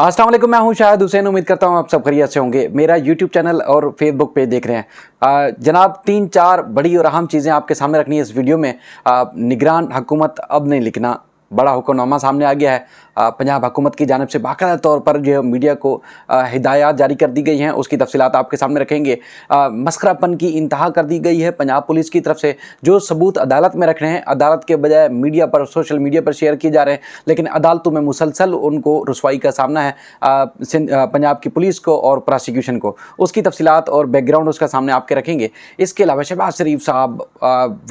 अस्सलाम वालेकुम, मैं हूं शाहिद हुसैन। उम्मीद करता हूं आप सब खैरियत से होंगे। मेरा यूट्यूब चैनल और फेसबुक पेज देख रहे हैं। जनाब 3-4 बड़ी और अहम चीज़ें आपके सामने रखनी है इस वीडियो में। निगरान हुकूमत अब नहीं लिखना, बड़ा हुक्मनामा सामने आ गया है। पंजाब हुकूमत की जानिब से बाकायदा तौर पर जो है मीडिया को हिदायत जारी कर दी गई हैं, उसकी तफसीलात आपके सामने रखेंगे। मस्खरापन की इंतहा कर दी गई है पंजाब पुलिस की तरफ से। जो सबूत अदालत में रख रहे हैं, अदालत के बजाय मीडिया पर, सोशल मीडिया पर शेयर किए जा रहे हैं, लेकिन अदालतों में मुसलसल उनको रुसवाई का सामना है पंजाब की पुलिस को और प्रोसिक्यूशन को। उसकी तफसीलात और बैकग्राउंड उसका सामने आपके रखेंगे। इसके अलावा शहबाज शरीफ साहब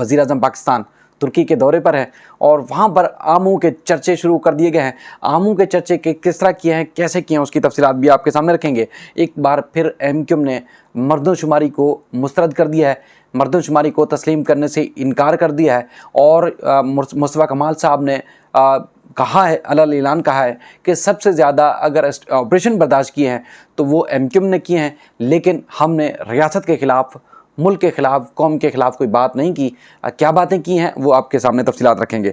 वज़ीर आज़म पाकिस्तान तुर्की के दौरे पर है और वहाँ पर आमू के चर्चे शुरू कर दिए गए हैं। आमू के चर्चे के किस तरह किए हैं, कैसे किए हैं, उसकी तफसीलात भी आपके सामने रखेंगे। एक बार फिर एमक्यूएम ने मर्दमशुमारी को मुस्तरद कर दिया है, मर्दमशुमारी को तस्लीम करने से इनकार कर दिया है और मुस्तफ़ा कमाल साहब ने कहा है, अलल ऐलान कहा है कि सबसे ज़्यादा अगर ऑपरेशन बर्दाश्त किए हैं तो वो एमक्यूएम ने किए हैं, लेकिन हमने रियासत के ख़िलाफ़, मुल्क के ख़िलाफ़, कौम के ख़िलाफ़ कोई बात नहीं की। क्या बातें की हैं वो आपके सामने तफसीलात रखेंगे।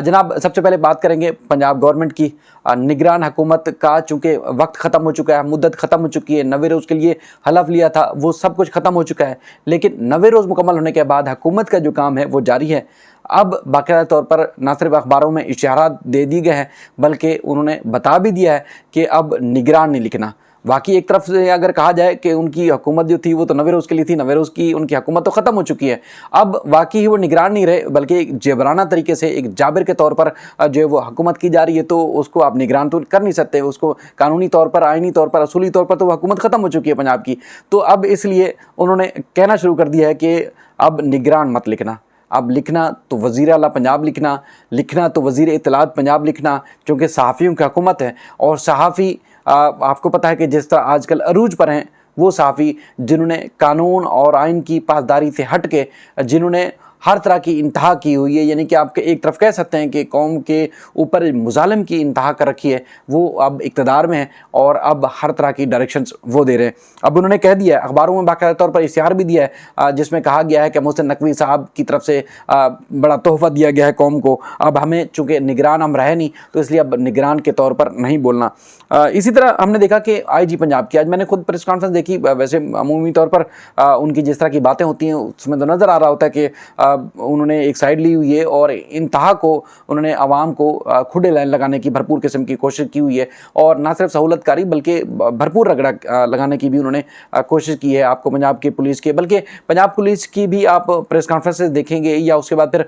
जनाब सबसे पहले बात करेंगे पंजाब गवर्नमेंट की। निगरान हुकूमत का चूँकि वक्त ख़त्म हो चुका है, मुद्दत ख़त्म हो चुकी है, 90 रोज़ के लिए हलफ लिया था, वो सब कुछ ख़त्म हो चुका है। लेकिन 90 रोज़ मुकम्मल होने के बाद हुकूमत का जो काम है वो जारी है। अब बाकायदा तौर पर ना सिर्फ अखबारों में इशारात दे दिए गए हैं, बल्कि उन्होंने बता भी दिया है कि अब निगरान नहीं लिखना। बाकी एक तरफ से अगर कहा जाए कि उनकी हुकूमत जो थी वो तो 90 रोज़ के लिए थी, 90 रोज़ की उनकी हुकूमत तो ख़त्म हो चुकी है। अब वाकई ही वो निगरान नहीं रहे, बल्कि एक जबराना तरीके से, एक जाबिर के तौर पर जो है वो हुकूमत की जा रही है, तो उसको आप निगरान तो कर नहीं सकते। उसको कानूनी तौर पर, आइनी तौर पर, असूली तौर पर तो हुकूमत ख़त्म हो चुकी है पंजाब की। तो अब इसलिए उन्होंने कहना शुरू कर दिया है कि अब निगरान मत लिखना, अब लिखना तो वज़ीर आला पंजाब लिखना, लिखना तो वज़ीर इत्तलात पंजाब लिखना, क्योंकि सहाफ़ियों की हुकूमत है। और सहाफ़ी आपको पता है कि जिस तरह आजकल अरूज पर हैं वो सहाफ़ी जिन्होंने कानून और आइन की पासदारी से हट के, जिन्होंने हर तरह की इंतहा की हुई है, यानी कि आपके एक तरफ कह सकते हैं कि कौम के ऊपर मुजालिम की इंतहा कर रखी है, वो अब इक़्तिदार में है और अब हर तरह की डायरेक्शंस वो दे रहे हैं। अब उन्होंने कह दिया है, अखबारों में बाकायदा तौर पर इश्तिहार भी दिया है जिसमें कहा गया है कि मोहसिन नकवी साहब की तरफ से बड़ा तोहफ़ा दिया गया है कौम को। अब हमें चूँकि निगरान हम रहे नहीं, तो इसलिए अब निगरान के तौर पर नहीं बोलना। इसी तरह हमने देखा कि IG पंजाब की, आज मैंने खुद प्रेस कॉन्फ्रेंस देखी। वैसे अमूमी तौर पर उनकी जिस तरह की बातें होती हैं उसमें तो नज़र आ रहा होता है कि उन्होंने एक साइड ली हुई है और इंतहा को उन्होंने आवाम को खुडे लाइन लगाने की भरपूर किस्म की कोशिश की हुई है, और ना सिर्फ सहूलतकारी बल्कि भरपूर रगड़ा लगाने की भी उन्होंने कोशिश की है आपको पंजाब की पुलिस के। बल्कि पंजाब पुलिस की भी आप प्रेस कॉन्फ्रेंसेस देखेंगे या उसके बाद फिर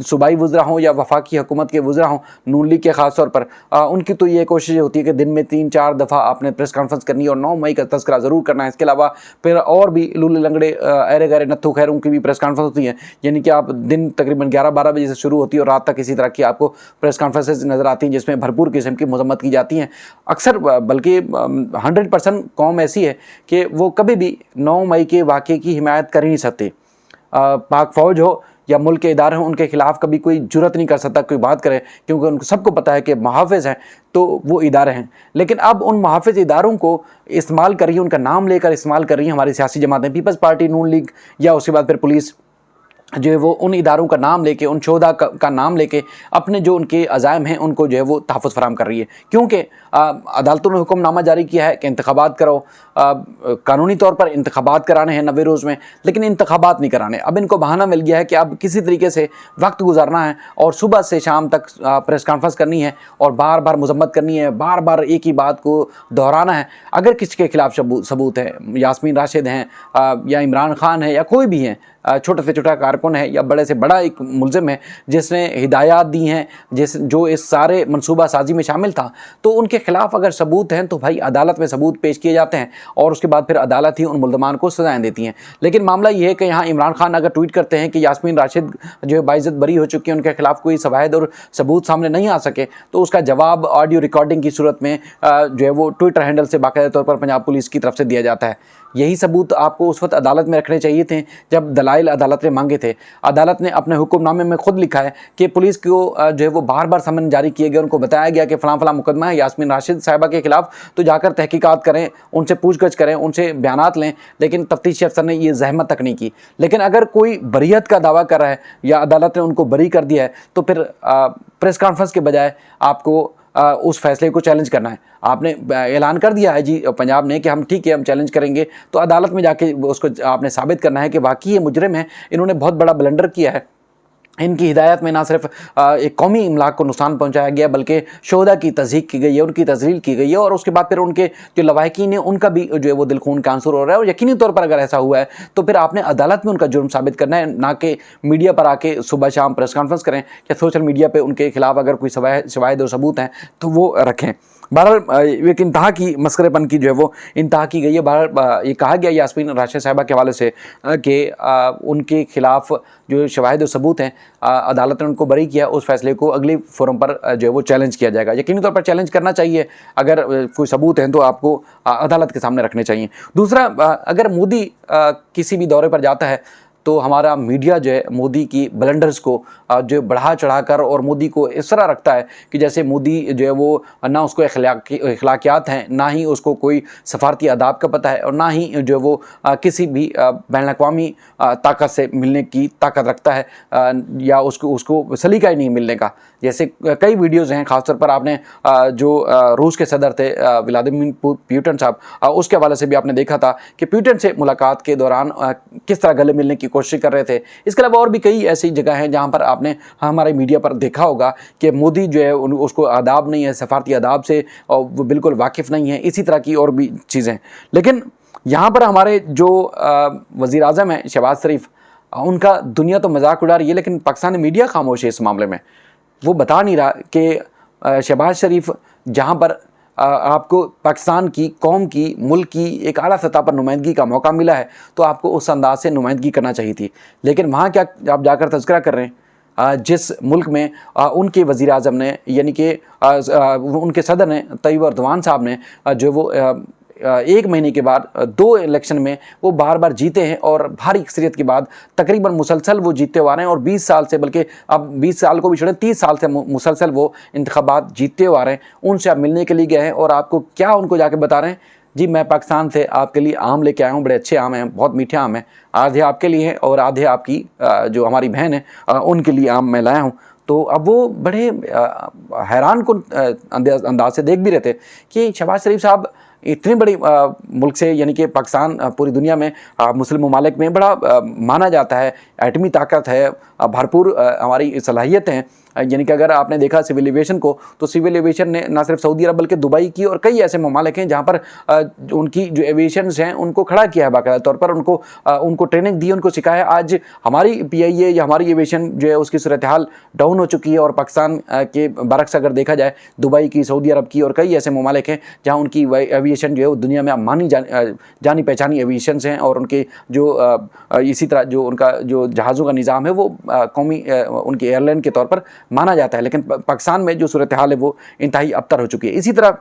सूबाई वज़रा हों या वफाकी हुकूमत के वज़रा हों, नून लीग के ख़ास तौर पर, उनकी तो ये कोशिश होती है कि दिन में 3-4 दफ़ा आपने प्रेस कॉन्फ्रेंस करनी है और 9 मई का तज़किरा ज़रूर करना है। इसके अलावा फिर और भी लूले लंगड़े, अरे गरे, नत्थू खैरों की भी प्रेस कॉन्फ्रेंस होती है, यानी कि आप दिन तकरीबन 11-12 बजे से शुरू होती है और रात तक इसी तरह की आपको प्रेस कॉन्फ्रेंसेस नज़र आती हैं जिसमें भरपूर किस्म की मजम्मत की जाती हैं। अक्सर बल्कि 100% कौम ऐसी है कि वो कभी भी 9 मई के वाक़े की हिमायत कर ही नहीं सकती। पाक फ़ौज हो या मुल्क के इदारे हों, उनके खिलाफ कभी कोई जुर्रत नहीं कर सकता कोई बात करे, क्योंकि उनको सबको पता है कि मुहाफ़िज़ हैं तो वो इदारे हैं। लेकिन अब उन मुहाफ़िज़ इदारों को इस्तेमाल कर रही है, उनका नाम लेकर इस्तेमाल कर रही हैं हमारी सियासी जमातें, पीपल्स पार्टी, नून लीग, या उसके बाद फिर पुलिस जो है वो उन इदारों का नाम लेके, उन शोधा का नाम लेके अपने जो उनके अज़ाइम हैं उनको जो है वो तहफ़्फ़ुज़ फराहम कर रही है। क्योंकि अदालतों ने हुक्मनामा जारी किया है कि इंतख़ाबात करो, कानूनी तौर पर इंतख़ाबात कराने हैं 90 रोज़ में, लेकिन इंतख़ाबात नहीं कराने। अब इनको बहाना मिल गया है कि अब किसी तरीके से वक्त गुजारना है और सुबह से शाम तक प्रेस कॉन्फ्रेंस करनी है और बार बार मजम्मत करनी है, बार बार एक ही बात को दोहराना है। अगर किसी के खिलाफ सबूत है, यास्मीन राशिद हैं या इमरान खान है या कोई भी हैं, छोटे से छोटा कारकुन है या बड़े से बड़ा एक मुलजिम है जिसने हिदायत दी हैं, जो इस सारे मनसूबा साजी में शामिल था, तो उनके खिलाफ अगर सबूत हैं तो भाई अदालत में सबूत पेश किए जाते हैं और उसके बाद फिर अदालत ही उन मुल्ज़मान को सज़ाएँ देती हैं। लेकिन मामला ये है कि यहाँ इमरान खान अगर ट्वीट करते हैं कि यास्मीन राशिद जो है बाइज़्ज़त बरी हो चुकी है, उनके खिलाफ कोई शवाहिद और सबूत सामने नहीं आ सके, तो उसका जवाब ऑडियो रिकॉर्डिंग की सूरत में जो है वो ट्विटर हैंडल से बाकायदा तौर पर पंजाब पुलिस की तरफ से दिया जाता है। यही सबूत आपको उस वक्त अदालत में रखने चाहिए थे जब दलाइल अदालत ने मांगे थे। अदालत ने अपने हुक्मनामे में खुद लिखा है कि पुलिस को जो है वो बार बार समन जारी किए गए, उनको बताया गया कि फ़लाँ मुकदमा है यास्मीन राशिद साहिबा के खिलाफ, तो जाकर तहकीकात करें, उनसे पूछगछ करें, उनसे बयानात लें, लेकिन तफ्तीशी अफसर ने ये जहमत तक नहीं की। लेकिन अगर कोई बरीयत का दावा कर रहा है या अदालत ने उनको बरी कर दिया है, तो फिर प्रेस कॉन्फ्रेंस के बजाय आपको उस फैसले को चैलेंज करना है। आपने ऐलान कर दिया है जी पंजाब ने कि हम ठीक है, हम चैलेंज करेंगे, तो अदालत में जाके उसको आपने साबित करना है कि वाकई ये मुजरिम है, इन्होंने बहुत बड़ा ब्लंडर किया है। इनकी हिदायत में ना सिर्फ एक कौमी इमलाक को नुकसान पहुंचाया गया, बल्कि शोहदा की तज़हीक की गई है, उनकी तज़लील की गई है, और उसके बाद फिर उनके जो लवाहिकीन हैं उनका भी जो है वो दिल खून का आंसू हो रहा है। और यकीनी तौर पर अगर ऐसा हुआ है तो फिर आपने अदालत में उनका जुर्म साबित करना है, ना कि मीडिया पर आके सुबह शाम प्रेस कॉन्फ्रेंस करें या सोशल मीडिया पर उनके खिलाफ अगर कोई शवाहिद और सबूत हैं तो वो रखें। बहरहाल एक इंतहा की मस्करेपन की जो है वो इंतहा की गई है। बहरहाल ये कहा गया यास्मीन राशिद साहिबा के हवाले से कि उनके खिलाफ जो शवाहिद और सबूत हैं अदालत ने उनको बरी किया, उस फैसले को अगले फोरम पर जो है वो चैलेंज किया जाएगा। यकीनी तौर पर चैलेंज करना चाहिए, अगर कोई सबूत हैं तो आपको अदालत के सामने रखने चाहिए। दूसरा, अगर मोदी किसी भी दौरे पर जाता है तो हमारा मीडिया जो है मोदी की ब्लंडर्स को जो बढ़ा चढ़ाकर और मोदी को इस तरह रखता है कि जैसे मोदी जो है वो ना उसको अखलाकियात हैं, ना ही उसको कोई सफारती आदाब का पता है, और ना ही जो वो किसी भी बैन अवी ताकत से मिलने की ताकत रखता है, या उसको सलीका ही नहीं मिलने का। जैसे कई वीडियोज़ हैं, ख़ासतौर पर आपने जो रूस के सदर थे व्लादिमीर पुतिन साहब, उसके हवाले से भी आपने देखा था कि पुतिन से मुलाकात के दौरान किस तरह गले मिलने की कोशिश कर रहे थे। इसके अलावा और भी कई ऐसी जगह हैं जहां पर आपने हमारे मीडिया पर देखा होगा कि मोदी जो है उसको आदाब नहीं है, सफारती आदाब से और वो बिल्कुल वाकिफ़ नहीं है। इसी तरह की और भी चीज़ें। लेकिन यहाँ पर हमारे जो वज़ीर आज़म हैं शहबाज शरीफ, उनका दुनिया तो मजाक उड़ा रही है, लेकिन पाकिस्तानी मीडिया खामोश है इस मामले में। वो बता नहीं रहा कि शहबाज शरीफ जहाँ पर आपको पाकिस्तान की कौम की मुल्क की एक आला सतह पर नुमाइंदगी का मौका मिला है तो आपको उस अंदाज से नुमाइंदगी करना चाहिए थी। लेकिन वहाँ क्या आप जाकर तज़किरा कर रहे हैं जिस मुल्क में उनके वज़ीर आज़म ने, यानी कि उनके सदर ने तैयब एर्दोआन साहब ने जो वो 1 महीने के बाद 2 इलेक्शन में वो बार बार जीते हैं, और भारी अक्सरियत के बाद तकरीबन मुसलसल वो जीतते हुए आ रहे हैं, और 20 साल से, बल्कि अब 20 साल को भी छोड़ें, 30 साल से मुसलसल वो इंतखाबात जीतते हुए आ रहे हैं। उनसे आप मिलने के लिए गए हैं और आपको क्या उनको जाके बता रहे हैं, जी मैं पाकिस्तान से आपके लिए आम लेके आया हूँ, बड़े अच्छे आम हैं, बहुत मीठे आम हैं, आधे आपके लिए हैं और आधे आपकी जो हमारी बहन है उनके लिए आम मैं लाया हूँ। तो अब वो बड़े हैरान कुन अंदाज से देख भी रहे थे कि शहबाज शरीफ साहब इतनी बड़ी मुल्क से, यानी कि पाकिस्तान पूरी दुनिया में मुस्लिम ममालिक में बड़ा माना जाता है, एटमी ताकत है, भरपूर हमारी सलाहियत हैं। यानी कि अगर आपने देखा सिविल एविएशन को, तो सिविल एविएशन ने ना सिर्फ सऊदी अरब बल्कि दुबई की और कई ऐसे ममालिक हैं जहाँ पर उनकी जो एविएशन हैं उनको खड़ा किया है, बाकायदा तौर पर उनको ट्रेनिंग दी, उनको सिखाया। आज हमारी PIA या हमारी एविएशन जो है उसकी सूरत हाल डाउन हो चुकी है, और पाकिस्तान के बरक्स अगर देखा जाए दुबई की, सऊदी अरब की और कई ऐसे ममालिक हैं जहाँ उनकी एविएशन जो है वो दुनिया में मानी जानी पहचानी एविएशन हैं, और उनके जो इसी तरह जो उनका जो जहाज़ों का निज़ाम है वो कौमी उनकी एयरलाइन के तौर पर माना जाता है। लेकिन पाकिस्तान में जो सूरत हाल है वो इंतहाई अबतर हो चुकी है। इसी तरह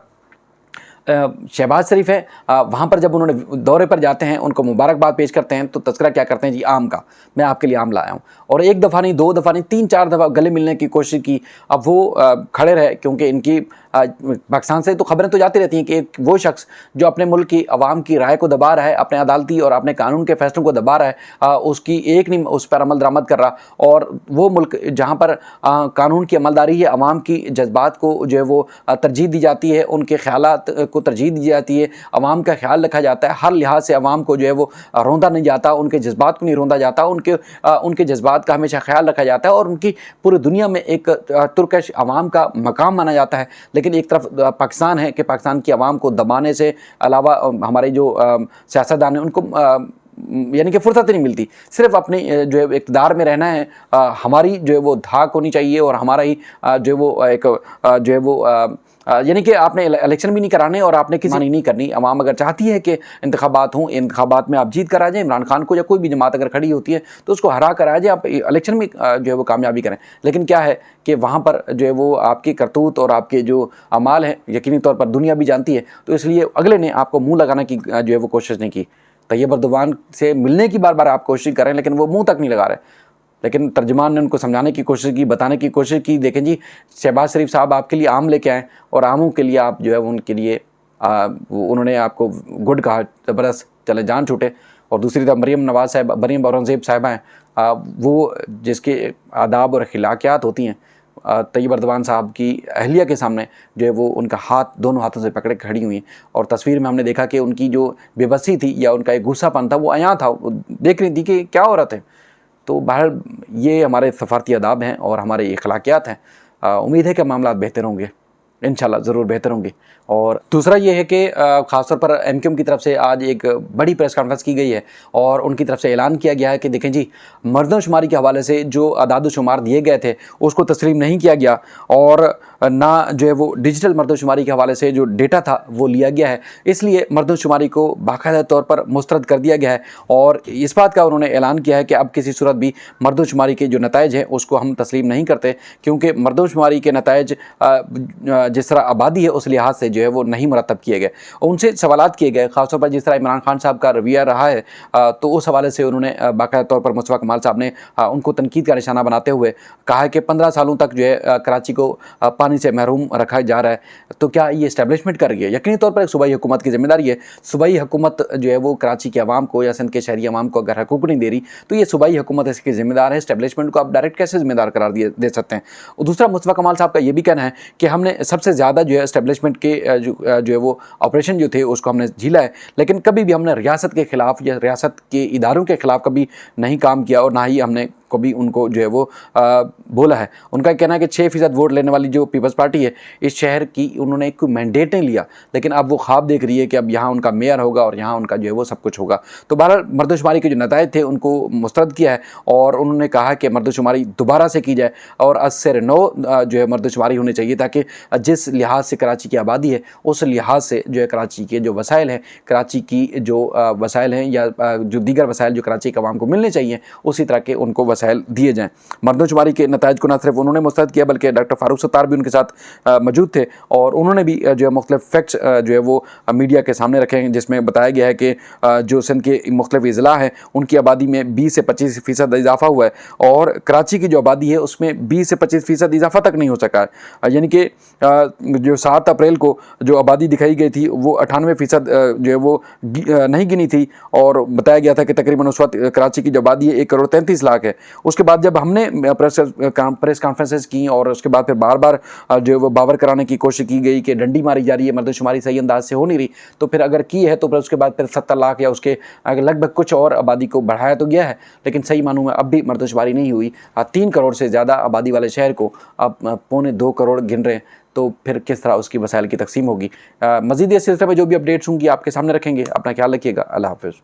शहबाज शरीफ है, वहाँ पर जब उन्होंने दौरे पर जाते हैं, उनको मुबारकबाद पेश करते हैं तो तज़किरा क्या करते हैं, जी आम का, मैं आपके लिए आम लाया हूँ। और 1 दफ़ा नहीं, 2 दफ़ा नहीं, 3-4 दफ़ा गले मिलने की कोशिश की। अब वो खड़े रहे, क्योंकि इनकी पाकिस्तान से तो खबरें तो जाती रहती हैं कि एक वो शख्स जो अपने मुल्क की आवाम की राय को दबा रहा है, अपने अदालती और अपने कानून के फैसलों को दबा रहा है, उसकी एक नहीं उस पर अमल दरामद कर रहा। और वो मुल्क जहाँ पर कानून की अमलदारी है, आवाम की जज्बात को जो है वो तरजीह दी जाती है, उनके ख्यालात को तरजीह दी जाती है, आवाम का ख्याल रखा जाता है, हर लिहाज से आवाम को जो है वो रोंदा नहीं जाता, उनके जज्बात को नहीं रोंदा जाता, उनके जज्बात का हमेशा ख्याल रखा जाता है, और उनकी पूरी दुनिया में एक तुर्कश आवाम का मकाम माना जाता है। लेकिन एक तरफ पाकिस्तान है कि पाकिस्तान की आवाम को दबाने से अलावा हमारे जो सियासतदान हैं उनको यानी कि फुर्सत नहीं मिलती, सिर्फ अपनी जो है इक़्तिदार में रहना है। हमारी जो है वो धाक होनी चाहिए, और हमारा ही जो है वो एक जो है वो यानी कि आपने इलेक्शन भी नहीं कराने और आपने किसी नहीं करनी। अवाम अगर चाहती है कि इंतखाबात हों, इंतखाबात में आप जीत कर आ जाएँ, इमरान खान को या कोई भी जमात अगर खड़ी होती है तो उसको हरा कर आ जाए, आप इलेक्शन में जो है वो कामयाबी करें। लेकिन क्या है कि वहाँ पर जो है वो आपकी करतूत और आपके जो अमाल हैं यकीनी तौर पर दुनिया भी जानती है, तो इसलिए अगले ने आपको मुँह लगाने की जो है वो कोशिश नहीं की। तैयब एर्दोआन से मिलने की बार बार आप कोशिश करें, लेकिन वो मुँह तक नहीं लगा रहे। लेकिन तर्जुमान ने उनको समझाने की कोशिश की, बताने की कोशिश की, देखें जी शहबाज शरीफ साहब आपके लिए आम लेके आए, और आमों के लिए आप जो है उनके लिए उन्होंने आपको गुड कहा, ज़बरदस्त, चले जान छूटे। और दूसरी तरफ मरीम औरंगज़ेब साहिबा हैं, वो जिसके आदाब और अखलाकियात होती हैं तैयब अर्दवान साहब की अहलिया के सामने जो है वो उनका हाथ दोनों हाथों से पकड़े खड़ी हुई और तस्वीर में हमने देखा कि उनकी जो बेबसी थी या उनका एक गुस्सापन था वो अयां था, वो देख रही थी कि क्या हो रहा था। तो बहरहाल ये हमारे सफ़ारती आदाब हैं और हमारे अखलाकियात हैं। उम्मीद है कि मामला बेहतर होंगे, इंशाल्लाह ज़रूर बेहतर होंगे। और दूसरा ये है कि ख़ासतौर पर एमक्यूएम की तरफ से आज एक बड़ी प्रेस कॉन्फ्रेंस की गई है और उनकी तरफ से ऐलान किया गया है कि देखें जी, मरदमशुमारी के हवाले से जो अदाद-ओ-शुमार दिए गए थे उसको तस्लीम नहीं किया गया और ना जो है वो डिजिटल मरदमशुमारी के हवाले से जो डेटा था वो लिया गया है, इसलिए मरदमशुमारी को बाकायदा तौर पर मुस्तरद कर दिया गया है। और इस बात का उन्होंने ऐलान किया है कि अब किसी सूरत भी मरदमशुमारी के जो नताइज हैं उसको हम तस्लीम नहीं करते, क्योंकि मरदमशुमारी के नताइज जिस तरह आबादी है उस लिहाज से जो है वो नहीं मरतब किए गए। उनसे सवालात किए गए, ख़ासतौर पर जिस तरह इमरान खान साहब का रवैया रहा है, तो उस हवाले से उन्होंने बाकायदा तौर पर मुस्तफ़ा कमाल साहब ने उनको तनकीद का निशाना बनाते हुए कहा है कि 15 सालों तक जो है कराची को पानी से महरूम रखा जा रहा है। तो क्या ये इस्टेब्लिशमेंट कर रही है? यकीनी तौर पर एक सूबाई हुकूमत की जिम्मेदारी है। सूबाई हुकूमत जो है वो कराची के अवाम को या सिंध के शहरी अवाम को अगर हकूक़ नहीं दे रही तो ये सूबाई हुकूमत इसकी जिम्मेदार है। इस्टेब्लिशमेंट को आप डायरेक्ट कैसे जिम्मेदार करार दे सकते हैं? और दूसरा, मुस्तफ़ा कमाल साहब का ये भी कहना है कि हमने सबसे ज़्यादा जो है इस्टेब्लिशमेंट के जो है वो ऑपरेशन जो थे उसको हमने झीला है, लेकिन कभी भी हमने रियासत के ख़िलाफ़ या रियासत के इदारों के ख़िलाफ़ कभी नहीं काम किया और ना ही हमने कभी उनको जो है वो बोला है। उनका कहना है कि 6% वोट लेने वाली जो पीपल्स पार्टी है इस शहर की, उन्होंने कोई मैंडेट नहीं लिया, लेकिन अब वो ख्वाब देख रही है कि अब यहाँ उनका मेयर होगा और यहाँ उनका जो है वो सब कुछ होगा। तो बहरहाल मरदमशुमारी के जो नताइज थे उनको मुस्तरद किया है और उन्होंने कहा कि मरदमशुमारी दोबारा से की जाए और असर नौ जो है मरदमशुमारी होनी चाहिए, ताकि जिस लिहाज से कराची की आबादी है उस लिहाज से जो है कराची के जो वसाइल हैं, कराची की जो वसाइल हैं या जो दीगर वसाइल जो कराची के अवाम को मिलने चाहिए उसी तरह के उनको वसाइल दिए जाएँ। मरदमशुमारी के नताइज को न सिर्फ उन्होंने मुस्तरद किया बल्कि डॉक्टर फारूक सत्तार भी उनके साथ मौजूद थे और उन्होंने भी जो है मुख्तलिफ फैक्ट्स जो है वो मीडिया के सामने रखे हैं, जिसमें बताया गया है कि जो सिंध के मुख्तलिफ अज़ला हैं उनकी आबादी में 20 से 25% इजाफा हुआ है और कराची की जो आबादी है उसमें 20 से 25% इजाफा तक नहीं हो सका है। यानी कि जो 7 अप्रैल को जो आबादी दिखाई गई थी वो 98% जो है वो नहीं गिनी थी और बताया गया था कि तकरीबन उस वक्त कराची की जो आबादी है 1,33,00,000 है। उसके बाद जब हमने प्रेस कॉन्फ्रेंसेस की और उसके बाद फिर बार बार जो है वो बावर कराने की कोशिश की गई कि डंडी मारी जा रही है, मरदमशुमारी सही अंदाज से हो नहीं रही, तो फिर अगर की है तो फिर उसके बाद फिर 70 लाख या उसके लगभग कुछ और आबादी को बढ़ाया तो गया है, लेकिन सही मानूँ में अब भी मरदमशुमारी नहीं हुई। 3 करोड़ से ज़्यादा आबादी वाले शहर को अब 2.25 करोड़ गिन रहे हैं, तो फिर किस तरह उसकी वसाइल की तकसीम होगी। मज़ीद इस सिलसिले में जो भी अपडेट्स होंगी आपके सामने रखेंगे। अपना ख्याल रखिएगा। अल्लाह हाफ़िज़।